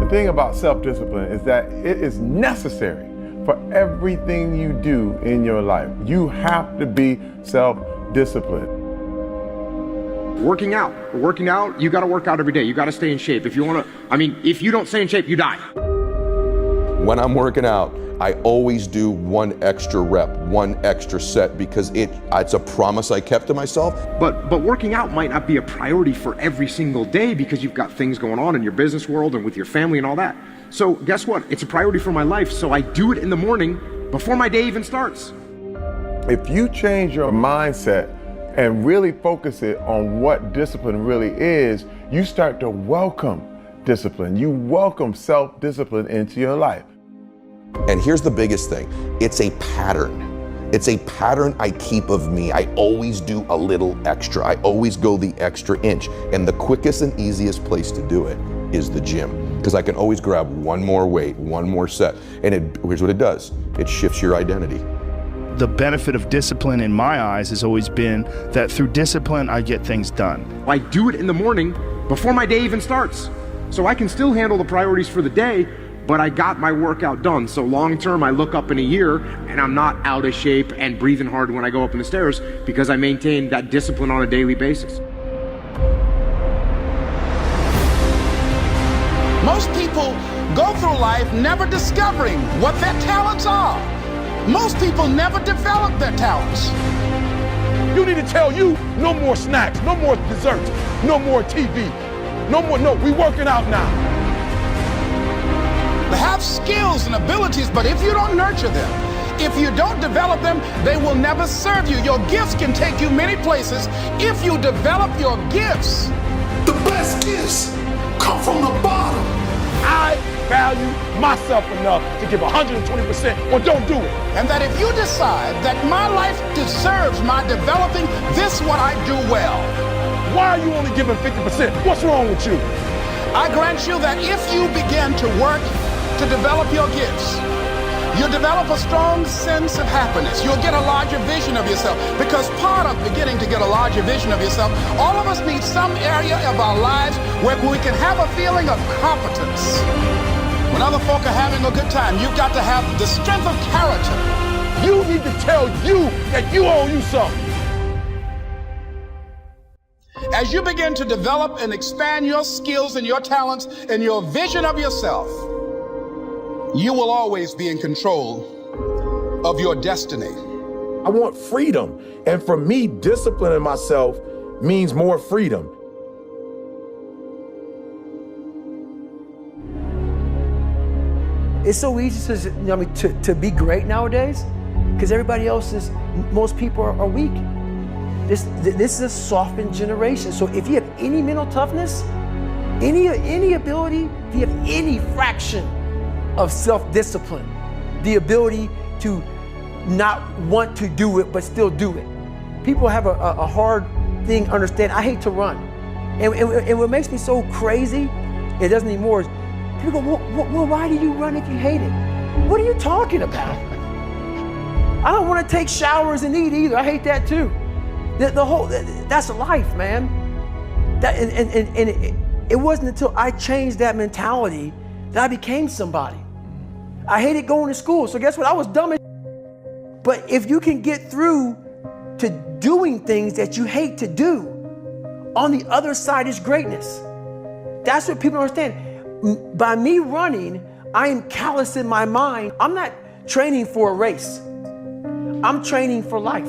The thing about self-discipline is that it is necessary for everything you do in your life. You have to be self-disciplined. Working out, you gotta work out every day. You gotta stay in shape. If you don't stay in shape, you die. When I'm working out, I always do one extra rep, one extra set, because it's a promise I kept to myself. But working out might not be a priority for every single day because you've got things going on in your business world and with your family and all that. So guess what? It's a priority for my life, so I do it in the morning before my day even starts. If you change your mindset and really focus it on what discipline really is, you start to welcome discipline. You welcome self-discipline into your life. And here's the biggest thing. It's a pattern. It's a pattern I keep of me. I always do a little extra. I always go the extra inch. And the quickest and easiest place to do it is the gym, because I can always grab one more weight, one more set. And here's what it does. It shifts your identity. The benefit of discipline in my eyes has always been that through discipline, I get things done. I do it in the morning before my day even starts. So I can still handle the priorities for the day, but I got my workout done. So long term, I look up in a year and I'm not out of shape and breathing hard when I go up in the stairs because I maintain that discipline on a daily basis. Most people go through life never discovering what their talents are. Most people never develop their talents. You need to tell you no more snacks, no more desserts, no more TV, we working out now. They have skills and abilities, but if you don't nurture them, if you don't develop them, they will never serve you. Your gifts can take you many places if you develop your gifts. The best gifts come from the bottom. I value myself enough to give 120% or don't do it. And that if you decide that my life deserves my developing this what I do well. Why are you only giving 50%? What's wrong with you? I grant you that if you begin to work to develop your gifts, you'll develop a strong sense of happiness. You'll get a larger vision of yourself, because part of beginning to get a larger vision of yourself, all of us need some area of our lives where we can have a feeling of competence. When other folk are having a good time, you've got to have the strength of character. You need to tell you that you owe you something. As you begin to develop and expand your skills and your talents and your vision of yourself, you will always be in control of your destiny. I want freedom. And for me, disciplining myself means more freedom. It's so easy to be great nowadays because most people are weak. This is a softened generation. So if you have any mental toughness, any ability, if you have any fraction of self-discipline, the ability to not want to do it but still do it. People have a hard thing understand. I hate to run. And what makes me so crazy, it doesn't anymore, is people go, well, why do you run if you hate it? What are you talking about? I don't want to take showers and eat either. I hate that too. That's life, man. It wasn't until I changed that mentality that I became somebody. I hated going to school, so guess what? I was dumb as But if you can get through to doing things that you hate to do, on the other side is greatness. That's what people don't understand. By me running, I am callous in my mind. I'm not training for a race. I'm training for life.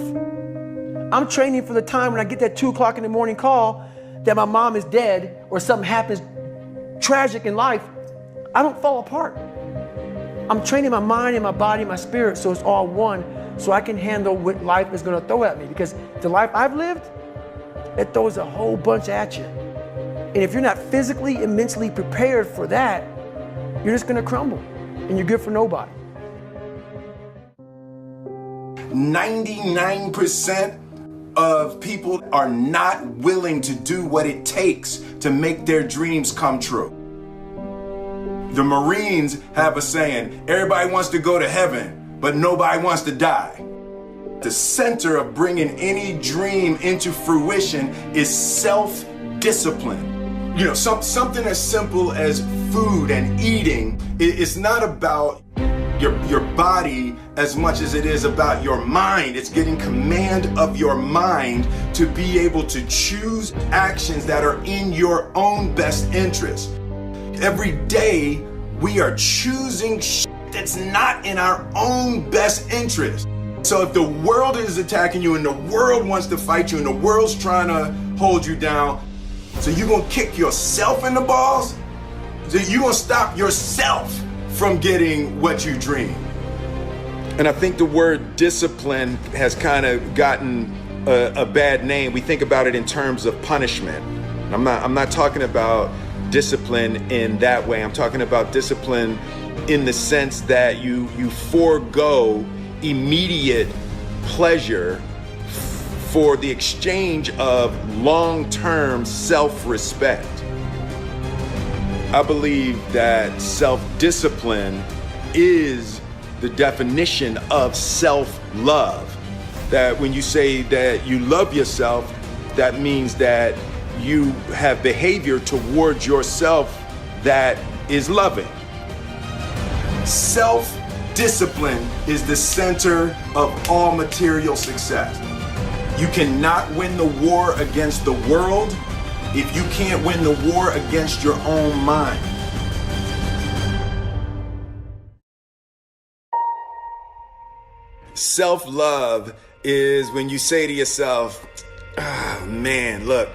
I'm training for the time when I get that 2 o'clock in the morning call that my mom is dead or something happens tragic in life. I don't fall apart. I'm training my mind and my body and my spirit so it's all one, so I can handle what life is going to throw at me. Because the life I've lived, it throws a whole bunch at you. And if you're not physically and mentally prepared for that, you're just going to crumble and you're good for nobody. 99% of people are not willing to do what it takes to make their dreams come true. The Marines have a saying, everybody wants to go to heaven, but nobody wants to die. The center of bringing any dream into fruition is self-discipline. something as simple as food and eating. It's not about your body as much as it is about your mind. It's getting command of your mind to be able to choose actions that are in your own best interest. Every day we are choosing that's not in our own best interest. So if the world is attacking you and the world wants to fight you and the world's trying to hold you down, so you're gonna kick yourself in the balls? So you're gonna stop yourself from getting what you dream. And I think the word discipline has kind of gotten a bad name. We think about it in terms of punishment. I'm not talking about discipline in that way. I'm talking about discipline in the sense that you forego immediate pleasure for the exchange of long-term self-respect. I believe that self-discipline is the definition of self-love. That when you say that you love yourself, that means that you have behavior towards yourself that is loving. Self-discipline is the center of all material success. You cannot win the war against the world if you can't win the war against your own mind. Self-love is when you say to yourself, oh, man, look,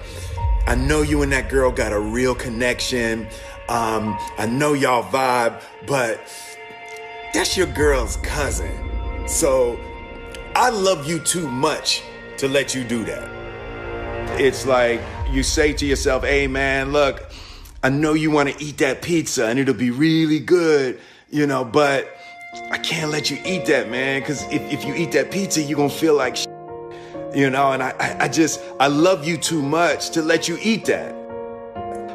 I know you and that girl got a real connection. I know y'all vibe, but that's your girl's cousin. So I love you too much to let you do that. It's like you say to yourself, hey man, look, I know you want to eat that pizza and it'll be really good, but I can't let you eat that, man, because if you eat that pizza, you're going to feel like shit, and I love you too much to let you eat that.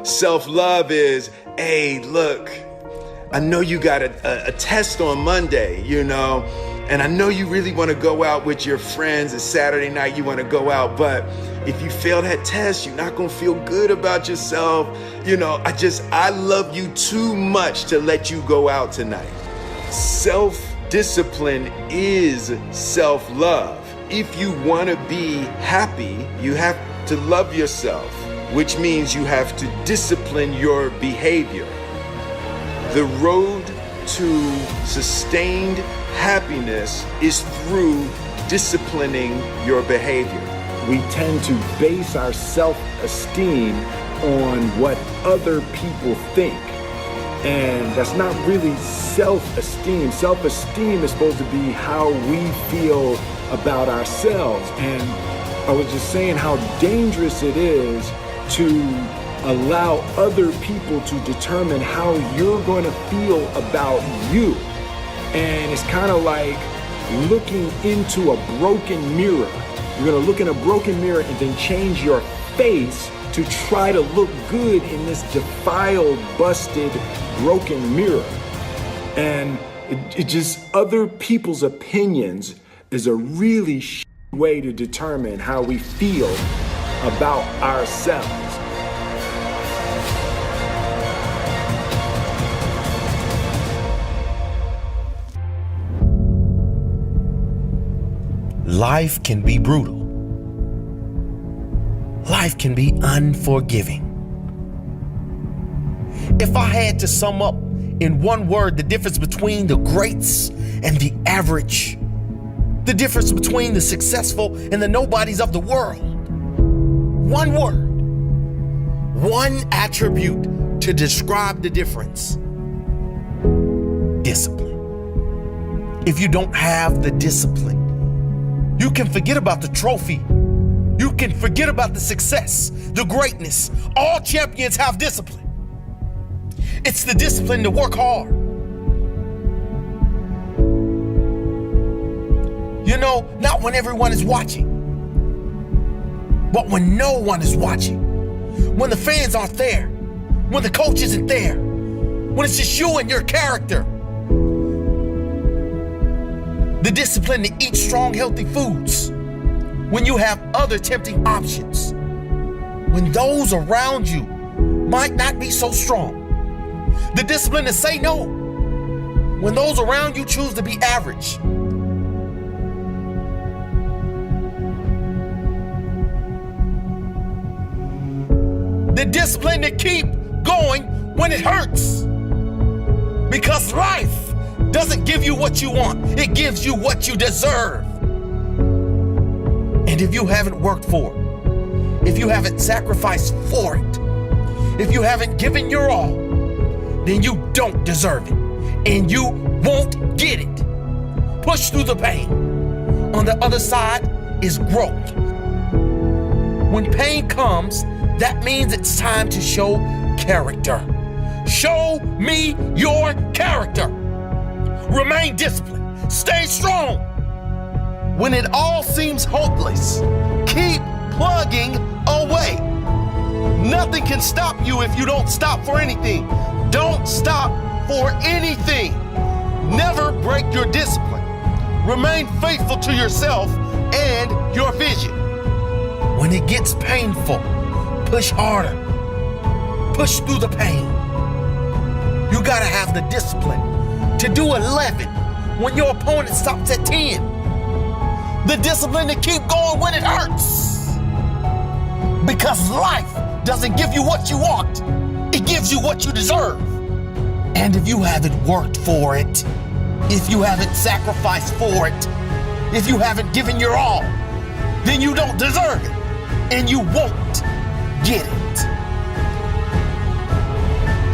Self-love is, hey, look, I know you got a test on Monday, and I know you really want to go out with your friends. It's Saturday night, you want to go out, but if you fail that test, you're not going to feel good about yourself. I love you too much to let you go out tonight. Self-discipline is self-love. If you want to be happy, you have to love yourself, which means you have to discipline your behavior. The road to sustained happiness is through disciplining your behavior. We tend to base our self-esteem on what other people think. And that's not really self-esteem. Self-esteem is supposed to be how we feel about ourselves. And I was just saying how dangerous it is to allow other people to determine how you're going to feel about you. And it's kind of like looking into a broken mirror. You're going to look in a broken mirror and then change your face to try to look good in this defiled, busted, broken mirror. And it just, other people's opinions is a really way to determine how we feel about ourselves. Life can be brutal. Life can be unforgiving. If I had to sum up in one word the difference between the greats and the average, the difference between the successful and the nobodies of the world, one word, one attribute to describe the difference: discipline. If you don't have the discipline, you can forget about the trophy. You can forget about the success, the greatness. All champions have discipline. It's the discipline to work hard. Not when everyone is watching, but when no one is watching. When the fans aren't there, when the coach isn't there, when it's just you and your character. The discipline to eat strong, healthy foods when you have other tempting options. When those around you might not be so strong. The discipline to say no when those around you choose to be average. The discipline to keep going when it hurts. Because life doesn't give you what you want, it gives you what you deserve. And if you haven't worked for it, if you haven't sacrificed for it, if you haven't given your all, then you don't deserve it, and you won't get it. Push through the pain. On the other side is growth. When pain comes, that means it's time to show character. Show me your character. Remain disciplined. Stay strong. When it all seems hopeless, keep plugging away. Nothing can stop you if you don't stop for anything. Don't stop for anything. Never break your discipline. Remain faithful to yourself and your vision. When it gets painful, push harder. Push through the pain. You gotta have the discipline to do 11 when your opponent stops at 10. The discipline to keep going when it hurts. Because life doesn't give you what you want, it gives you what you deserve. And if you haven't worked for it, if you haven't sacrificed for it, if you haven't given your all, then you don't deserve it, and you won't get it.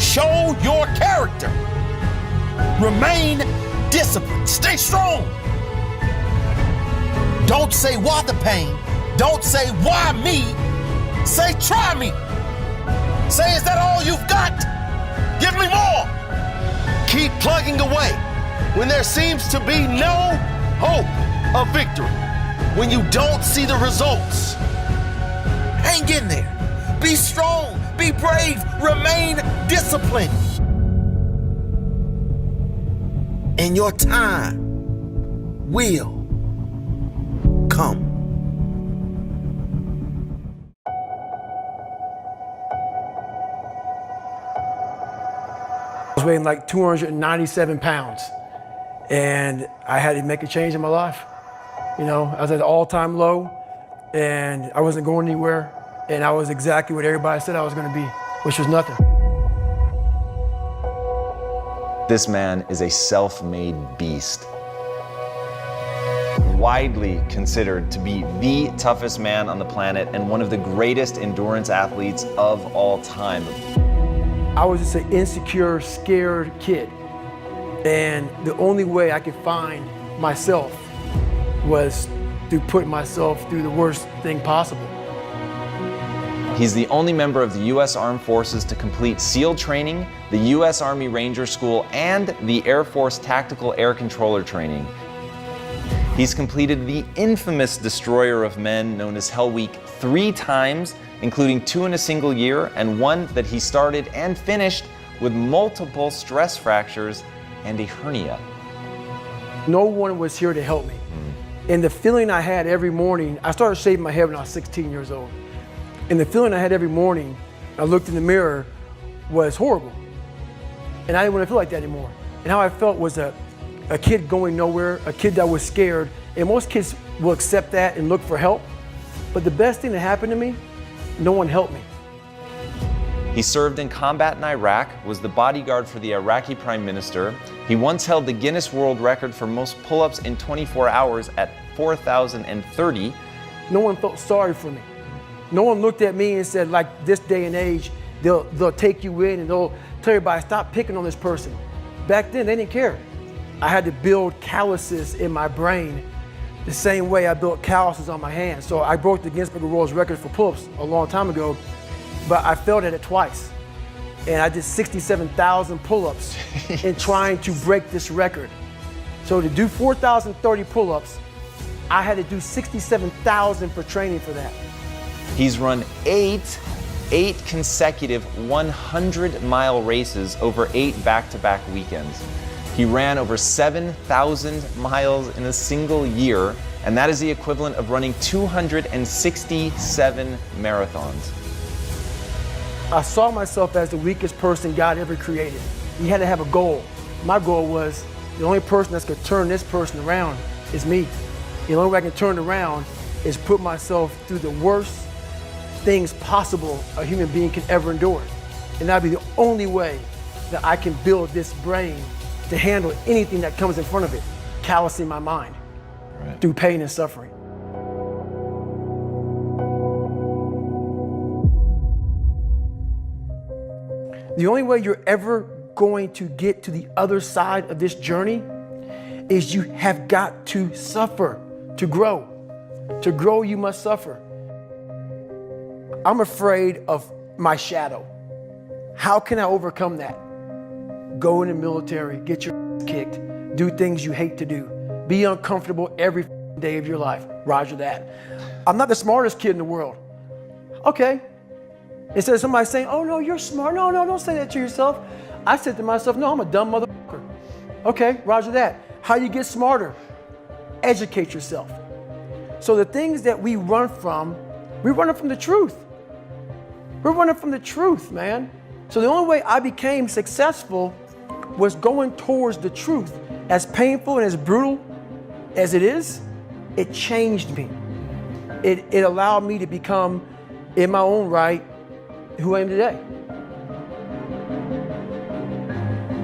Show your character. Remain disciplined. Stay strong. Don't say why the pain. Don't say why me. Say try me. Say, is that all you've got? Give me more. Keep plugging away when there seems to be no hope of victory. When you don't see the results, hang in there. Be strong. Be brave. Remain disciplined. And your time will come. I was weighing like 297 pounds, and I had to make a change in my life. You know, I was at an all-time low, and I wasn't going anywhere, and I was exactly what everybody said I was going to be, which was nothing. This man is a self-made beast. Widely considered to be the toughest man on the planet and one of the greatest endurance athletes of all time. I was just an insecure, scared kid. And the only way I could find myself was through putting myself through the worst thing possible. He's the only member of the U.S. Armed Forces to complete SEAL training, the U.S. Army Ranger School, and the Air Force Tactical Air Controller training. He's completed the infamous Destroyer of Men known as Hell Week 3 times, including 2 in a single year and 1 that he started and finished with multiple stress fractures and a hernia. No one was here to help me. And the feeling I had every morning, I started shaving my head when I was 16 years old. And the feeling I had every morning, I looked in the mirror, was horrible. And I didn't want to feel like that anymore. And how I felt was a kid going nowhere, a kid that was scared. And most kids will accept that and look for help. But the best thing that happened to me, no one helped me. He served in combat in Iraq, was the bodyguard for the Iraqi Prime Minister. He once held the Guinness World Record for most pull-ups in 24 hours at 4,030. No one felt sorry for me. No one looked at me and said, like this day and age, they'll take you in and they'll tell everybody, stop picking on this person. Back then, they didn't care. I had to build calluses in my brain the same way I built calluses on my hands. So I broke the Guinness World Record for pull-ups a long time ago, but I failed at it twice. And I did 67,000 pull-ups in trying to break this record. So to do 4,030 pull-ups, I had to do 67,000 for training for that. He's run eight consecutive 100-mile races over 8 back-to-back weekends. He ran over 7,000 miles in a single year, and that is the equivalent of running 267 marathons. I saw myself as the weakest person God ever created. You had to have a goal. My goal was the only person that's gonna turn this person around is me. The only way I can turn it around is put myself through the worst things possible a human being can ever endure. And that'd be the only way that I can build this brain to handle anything that comes in front of it, callousing my mind through pain and suffering. The only way you're ever going to get to the other side of this journey is you have got to suffer to grow. To grow, you must suffer. I'm afraid of my shadow. How can I overcome that? Go in the military, get your kicked, do things you hate to do, be uncomfortable every day of your life. Roger that. I'm not the smartest kid in the world. Okay. Instead of somebody saying, oh no, you're smart. No, don't say that to yourself. I said to myself, no, I'm a dumb motherfucker. Okay, roger that. How you get smarter? Educate yourself. So the things that we run from, we're running from the truth. We're running from the truth, man. So the only way I became successful was going towards the truth. As painful and as brutal as it is, it changed me. It allowed me to become, in my own right, who I am today.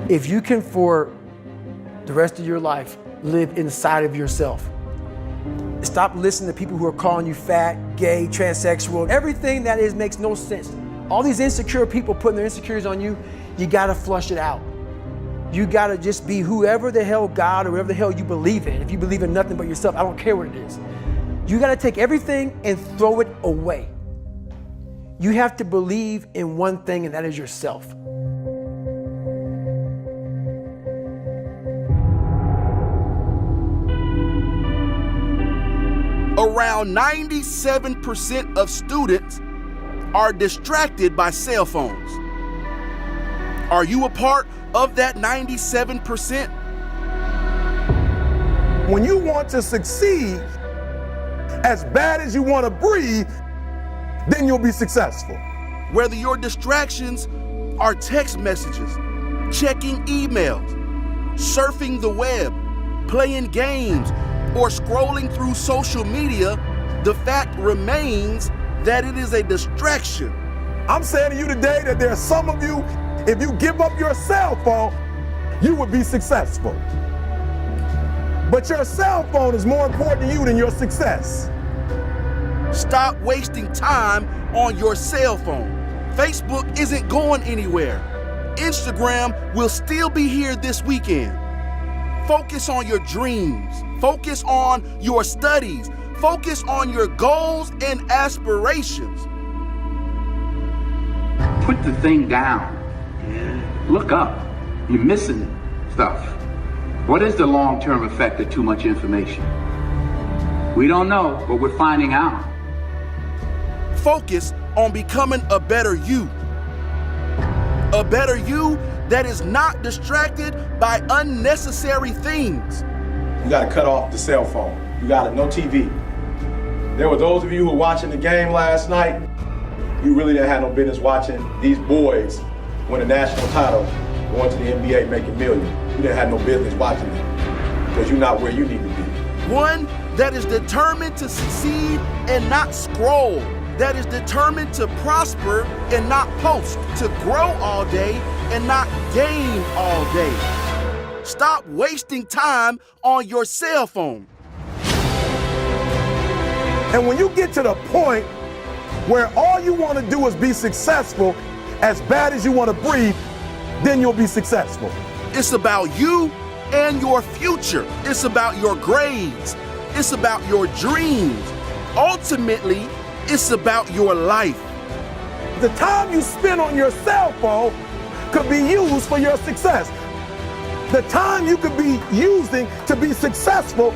If you can, for the rest of your life, live inside of yourself, stop listening to people who are calling you fat, gay, transsexual. Everything that is makes no sense. All these insecure people putting their insecurities on you, you gotta flush it out. You gotta just be whoever the hell God or whatever the hell you believe in. If you believe in nothing but yourself, I don't care what it is. You gotta take everything and throw it away. You have to believe in one thing, and that is yourself. Around 97% of students are distracted by cell phones. Are you a part of that 97%? When you want to succeed as bad as you want to breathe, then you'll be successful. Whether your distractions are text messages, checking emails, surfing the web, playing games, or scrolling through social media, the fact remains that it is a distraction. I'm saying to you today that there are some of you, if you give up your cell phone, you would be successful. But your cell phone is more important to you than your success. Stop wasting time on your cell phone. Facebook isn't going anywhere. Instagram will still be here this weekend. Focus on your dreams. Focus on your studies. Focus on your goals and aspirations. Put the thing down. Look up. You're missing stuff. What is the long-term effect of too much information? We don't know, but we're finding out. Focus on becoming a better you. A better you that is not distracted by unnecessary things. You gotta cut off the cell phone. You gotta, no TV. There were those of you who were watching the game last night, you really didn't have no business watching these boys win a national title, going to the NBA making millions. You didn't have no business watching them because you're not where you need to be. One that is determined to succeed and not scroll. That is determined to prosper and not post. To grow all day and not gain all day. Stop wasting time on your cell phone. And when you get to the point where all you want to do is be successful, as bad as you want to breathe, then you'll be successful. It's about you and your future. It's about your grades. It's about your dreams. Ultimately, it's about your life. The time you spend on your cell phone could be used for your success. The time you could be using to be successful,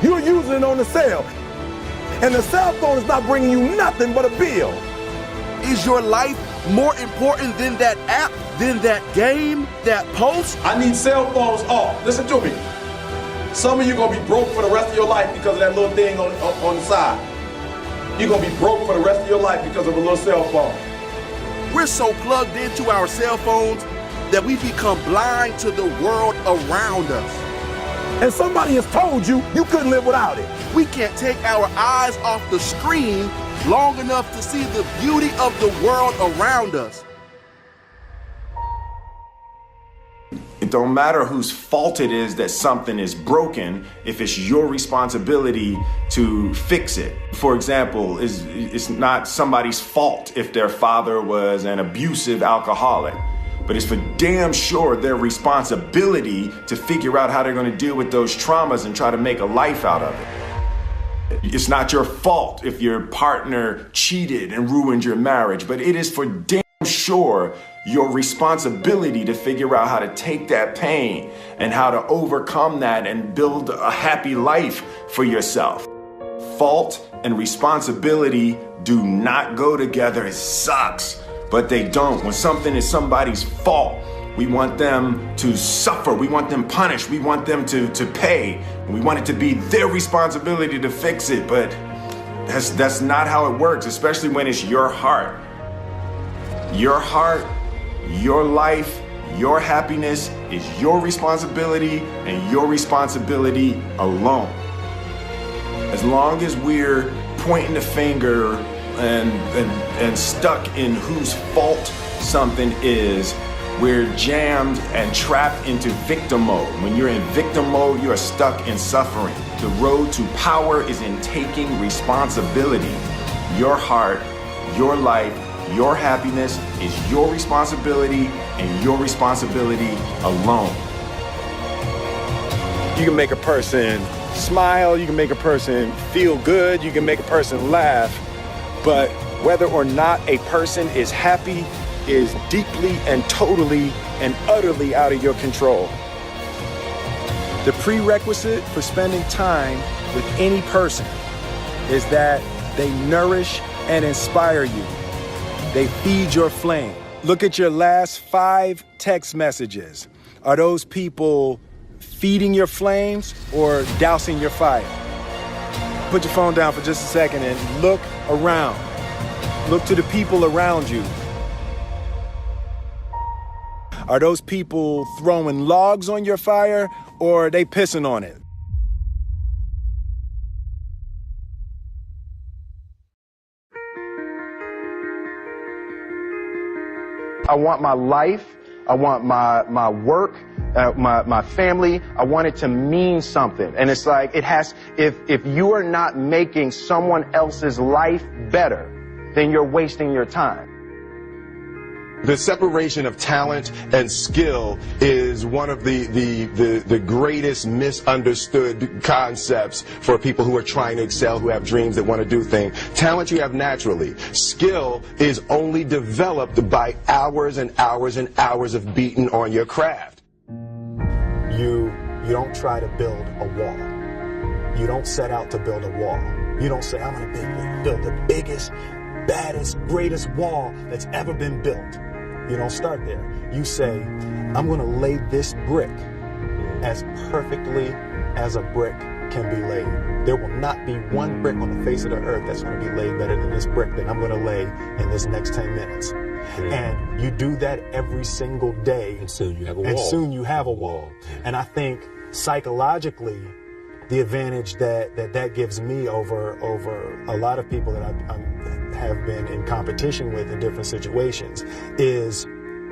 you're using it on the cell. And the cell phone is not bringing you nothing but a bill. Is your life more important than that app, than that game, that post? I need cell phones off. Listen to me. Some of you gonna be broke for the rest of your life because of that little thing on the side. You're gonna be broke for the rest of your life because of a little cell phone. We're so plugged into our cell phones that we become blind to the world around us. And somebody has told you you couldn't live without it. We can't take our eyes off the screen long enough to see the beauty of the world around us. It don't matter whose fault it is that something is broken if it's your responsibility to fix it. For example, it's not somebody's fault if their father was an abusive alcoholic, but it's for damn sure their responsibility to figure out how they're going to deal with those traumas and try to make a life out of it. It's not your fault if your partner cheated and ruined your marriage, but it is for damn sure your responsibility to figure out how to take that pain and how to overcome that and build a happy life for yourself. Fault and responsibility do not go together. It sucks, but they don't. When something is somebody's fault, we want them to suffer. We want them punished. We want them to pay. We want it to be their responsibility to fix it, but that's not how it works, especially when it's your heart. Your heart, your life, your happiness is your responsibility and your responsibility alone. As long as we're pointing the finger and stuck in whose fault something is, we're jammed and trapped into victim mode. When you're in victim mode, you are stuck in suffering. The road to power is in taking responsibility. Your heart, your life, your happiness is your responsibility and your responsibility alone. You can make a person smile, you can make a person feel good, you can make a person laugh, but whether or not a person is happy is deeply and totally and utterly out of your control. The prerequisite for spending time with any person is that they nourish and inspire you. They feed your flame. Look at your last 5 text messages. Are those people feeding your flames or dousing your fire? Put your phone down for just a second and look around. Look to the people around you. Are those people throwing logs on your fire or are they pissing on it? I want my life, I want my work, my family, I want it to mean something. And it's like, if you are not making someone else's life better, then you're wasting your time. The separation of talent and skill is one of the greatest misunderstood concepts for people who are trying to excel, who have dreams that want to do things. Talent you have naturally. Skill is only developed by hours and hours and hours of beating on your craft. You don't try to build a wall. You don't set out to build a wall. You don't say, I'm going to build the biggest, baddest, greatest wall that's ever been built. You don't start there. You say, I'm going to lay this brick as perfectly as a brick can be laid. There will not be one brick on the face of the earth that's going to be laid better than this brick that I'm going to lay in this next 10 minutes. And you do that every single day. And soon you have a wall. And soon you have a wall. And I think psychologically, the advantage that gives me over a lot of people that I have been in competition with in different situations is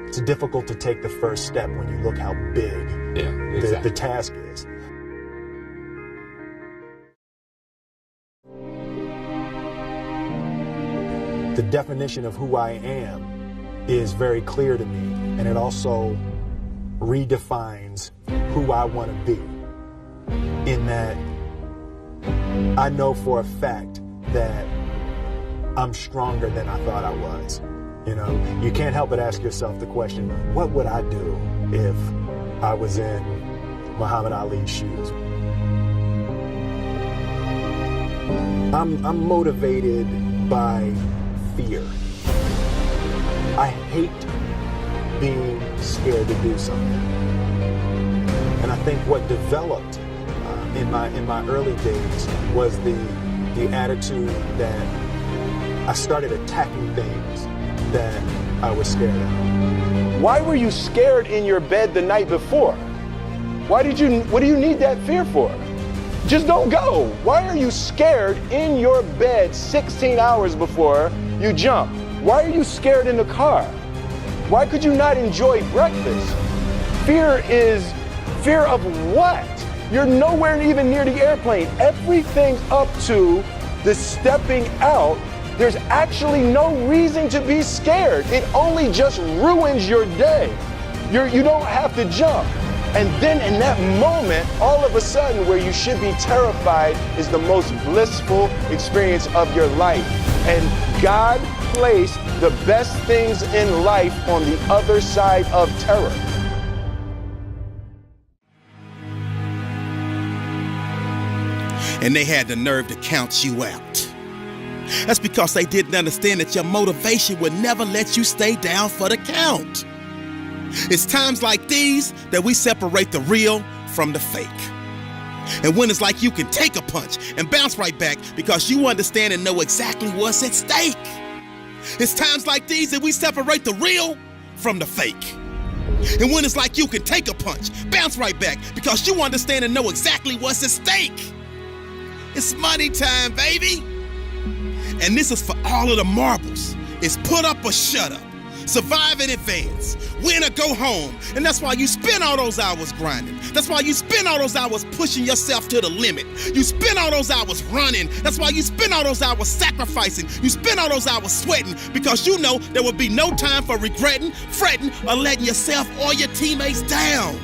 it's difficult to take the first step when you look how big the task is. The definition of who I am is very clear to me, and it also redefines who I want to be. In that I know for a fact that I'm stronger than I thought I was. You know, you can't help but ask yourself the question, what would I do if I was in Muhammad Ali's shoes? I'm motivated by fear. I hate being scared to do something. And I think what developed in my early days was the attitude that I started attacking things that I was scared of. Why were you scared in your bed the night before? What do you need that fear for? Just don't go. Why are you scared in your bed 16 hours before you jump? Why are you scared in the car? Why could you not enjoy breakfast? Fear is fear of what? You're nowhere even near the airplane. Everything up to the stepping out, there's actually no reason to be scared. It only just ruins your day. You don't have to jump. And then in that moment, all of a sudden, where you should be terrified is the most blissful experience of your life. And God placed the best things in life on the other side of terror. And they had the nerve to count you out. That's because they didn't understand that your motivation would never let you stay down for the count. It's times like these that we separate the real from the fake. And when it's like you can take a punch and bounce right back because you understand and know exactly what's at stake. It's times like these that we separate the real from the fake. And when it's like you can take a punch, bounce right back because you understand and know exactly what's at stake. It's money time, baby. And this is for all of the marbles. It's put up or shut up. Survive in advance. Win or go home. And that's why you spend all those hours grinding. That's why you spend all those hours pushing yourself to the limit. You spend all those hours running. That's why you spend all those hours sacrificing. You spend all those hours sweating because you know there will be no time for regretting, fretting, or letting yourself or your teammates down.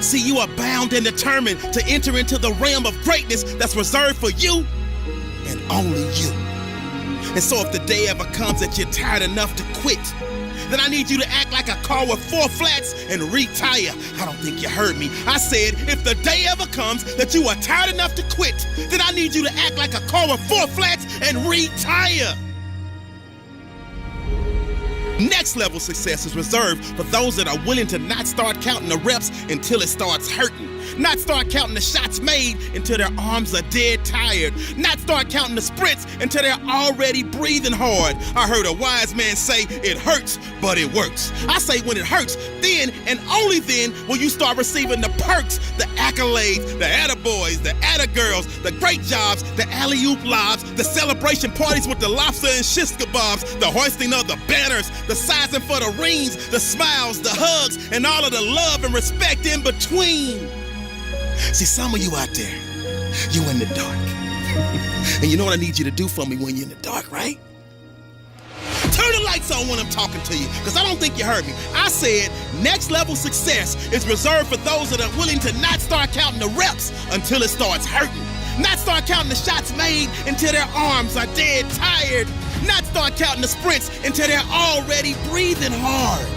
See, you are bound and determined to enter into the realm of greatness that's reserved for you and only you. And so if the day ever comes that you're tired enough to quit, then I need you to act like a car with 4 flats and retire. I don't think you heard me. I said, if the day ever comes that you are tired enough to quit, then I need you to act like a car with 4 flats and retire. Next level success is reserved for those that are willing to not start counting the reps until it starts hurting. Not start counting the shots made until their arms are dead tired. Not start counting the sprints until they're already breathing hard. I heard a wise man say, it hurts, but it works. I say when it hurts, then and only then will you start receiving the perks, the accolades, the attaboys, the attagirls, the great jobs, the alley-oop lobs, the celebration parties with the lobster and shish kebabs, the hoisting of the banners, the sizing for the rings, the smiles, the hugs, and all of the love and respect in between. See, some of you out there, you in the dark. And you know what I need you to do for me when you're in the dark, right? Turn the lights on when I'm talking to you, because I don't think you heard me. I said next level success is reserved for those that are willing to not start counting the reps until it starts hurting. Not start counting the shots made until their arms are dead tired. Not start counting the sprints until they're already breathing hard.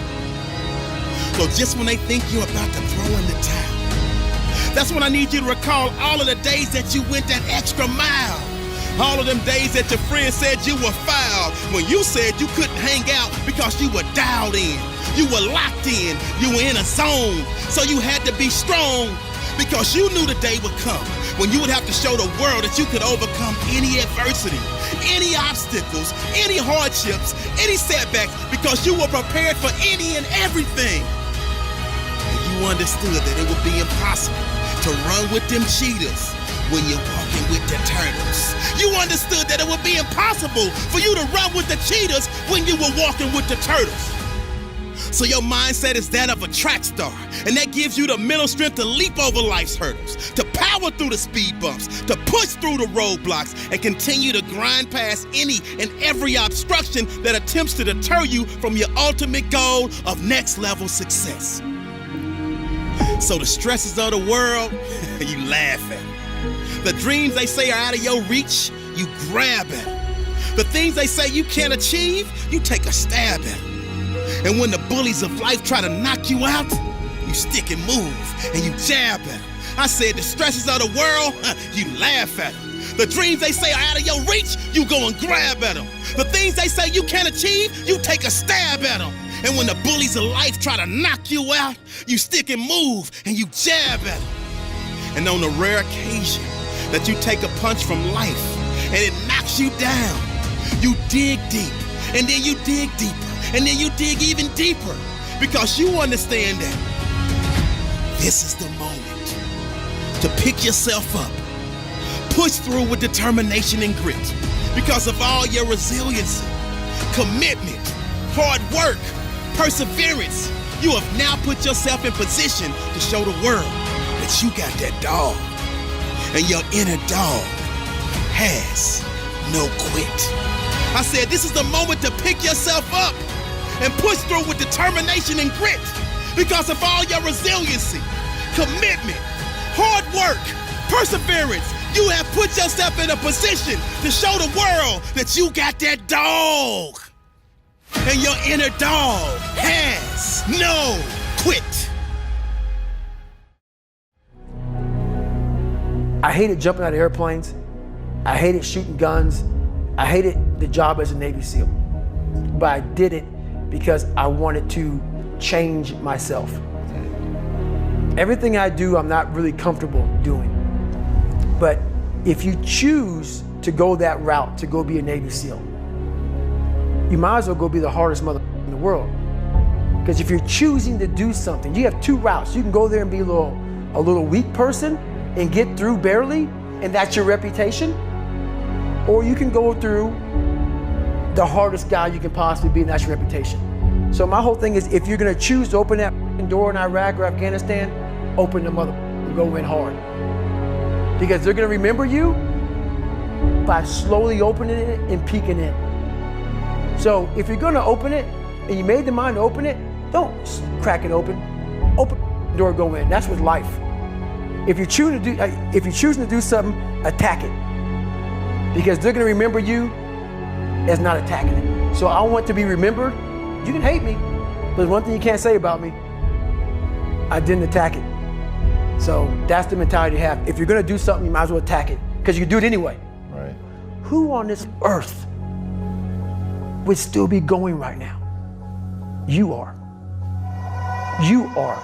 So just when they think you're about to throw in the towel, that's when I need you to recall all of the days that you went that extra mile. All of them days that your friends said you were foul. When you said you couldn't hang out because you were dialed in. You were locked in. You were in a zone. So you had to be strong because you knew the day would come when you would have to show the world that you could overcome any adversity, any obstacles, any hardships, any setbacks because you were prepared for any and everything. And you understood that it would be impossible to run with them cheetahs when you're walking with the turtles. You understood that it would be impossible for you to run with the cheetahs when you were walking with the turtles. So your mindset is that of a track star, and that gives you the mental strength to leap over life's hurdles, to power through the speed bumps, to push through the roadblocks, and continue to grind past any and every obstruction that attempts to deter you from your ultimate goal of next level success. So the stresses of the world, you laugh at them. The dreams they say are out of your reach, you grab at them. The things they say you can't achieve, you take a stab at them. And when the bullies of life try to knock you out, you stick and move and you jab at them. I said the stresses of the world, you laugh at them. The dreams they say are out of your reach, you go and grab at them. The things they say you can't achieve, you take a stab at them. And when the bullies of life try to knock you out, you stick and move and you jab at them. And on the rare occasion that you take a punch from life and it knocks you down, you dig deep And then you dig deeper. And then you dig even deeper. Because you understand that this is the moment to pick yourself up. Push through with determination and grit. Because of all your resiliency, commitment, hard work, perseverance, you have now put yourself in position to show the world that you got that dog. And your inner dog has no quit. I said this is the moment to pick yourself up and push through with determination and grit. Because of all your resiliency, commitment, hard work, perseverance, you have put yourself in a position to show the world that you got that dog. And your inner dog has no quit. I hated jumping out of airplanes. I hated shooting guns. I hated the job as a Navy SEAL. But I did it because I wanted to change myself. Everything I do, I'm not really comfortable doing. But if you choose to go that route, to go be a Navy SEAL, you might as well go be the hardest mother in the world. Because if you're choosing to do something, you have two routes. You can go there and be a little weak person and get through barely, and that's your reputation. Or you can go through the hardest guy you can possibly be, and that's your reputation. So my whole thing is, if you're gonna choose to open that door in Iraq or Afghanistan, open the mother and go in hard. Because they're gonna remember you by slowly opening it and peeking in. So if you're gonna open it, and you made the mind to open it, don't crack it open. Open the door, go in. That's with life. If you're choosing to do something, attack it. Because they're gonna remember you as not attacking it. So I want to be remembered. You can hate me, but there's one thing you can't say about me. I didn't attack it. So that's the mentality to have. If you're gonna do something, you might as well attack it, because you can do it anyway. Right. Who on this earth would still be going right now? You are. You are.